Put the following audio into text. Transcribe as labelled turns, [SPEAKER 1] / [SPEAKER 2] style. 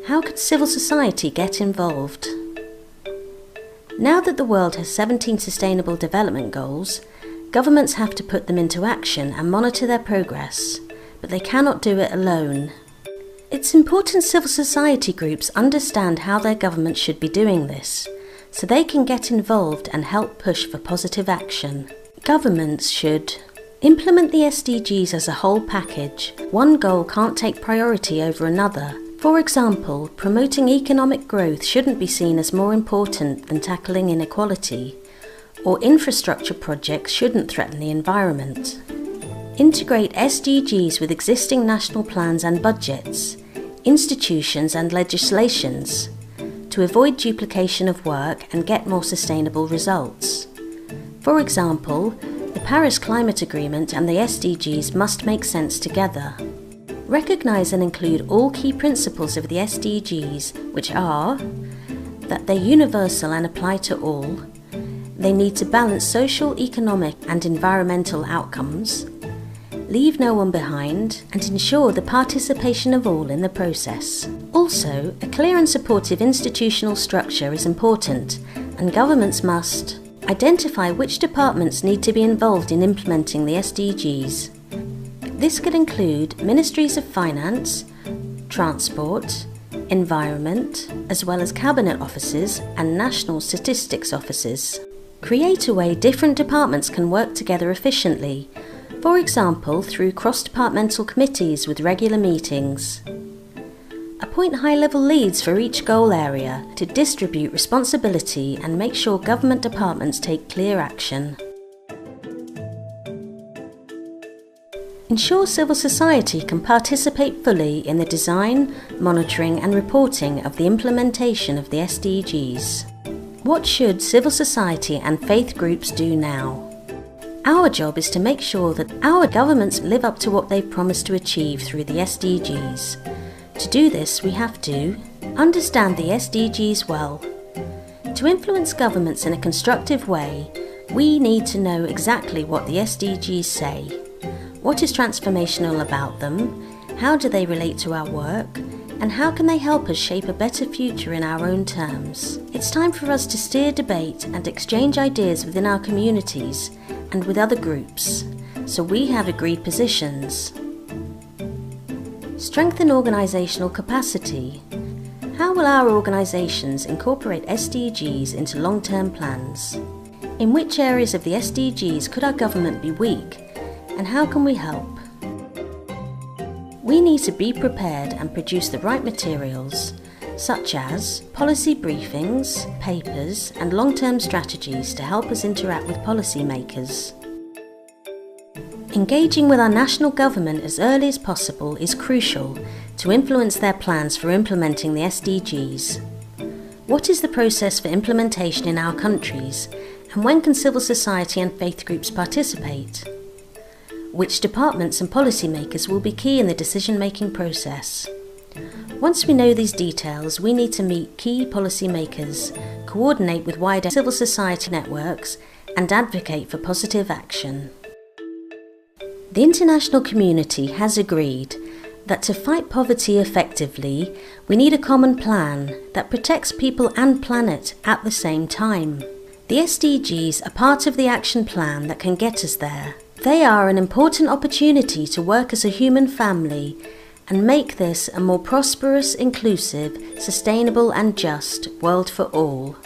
[SPEAKER 1] How could civil society get involved? Now that the world has 17 Sustainable Development Goals, governments have to put them into action and monitor their progress, but they cannot do it alone. It's important civil society groups understand how their government should be doing this, so they can get involved and help push for positive action. Governments should implement the SDGs as a whole package. One goal can't take priority over another. For example, promoting economic growth shouldn't be seen as more important than tackling inequality, or infrastructure projects shouldn't threaten the environment. Integrate SDGs with existing national plans and budgets, institutions and legislations to avoid duplication of work and get more sustainable results. For example, the Paris Climate Agreement and the SDGs must make sense together. Recognise and include all key principles of the SDGs, which are that they're universal and apply to all, they need to balance social, economic and environmental outcomes, leave no one behind, and ensure the participation of all in the process. Also, a clear and supportive institutional structure is important, and governments must identify which departments need to be involved in implementing the SDGs. This could include Ministries of Finance, Transport, Environment, as well as Cabinet Offices and National Statistics Offices. Create a way different departments can work together efficiently, for example through cross-departmental committees with regular meetings. Appoint high-level leads for each goal area to distribute responsibility and make sure government departments take clear action. Ensure civil society can participate fully in the design, monitoring and reporting of the implementation of the SDGs. What should civil society and faith groups do now? Our job is to make sure that our governments live up to what they've promised to achieve through the SDGs. To do this, we have to understand the SDGs well. To influence governments in a constructive way, we need to know exactly what the SDGs say. What is transformational about them? How do they relate to our work? And how can they help us shape a better future in our own terms? It's time for us to steer debate and exchange ideas within our communities and with other groups, so we have agreed positions. Strengthen organisational capacity. How will our organisations incorporate SDGs into long-term plans? In which areas of the SDGs could our government be weak? And how can we help? We need to be prepared and produce the right materials, such as policy briefings, papers, and long-term strategies to help us interact with policymakers. Engaging with our national government as early as possible is crucial to influence their plans for implementing the SDGs. What is the process for implementation in our countries, and when can civil society and faith groups participate? Which departments and policymakers will be key in the decision-making process? Once we know these details, we need to meet key policymakers, coordinate with wider civil society networks, and advocate for positive action. The international community has agreed that to fight poverty effectively, we need a common plan that protects people and planet at the same time. The SDGs are part of the action plan that can get us there. They are an important opportunity to work as a human family and make this a more prosperous, inclusive, sustainable and just world for all.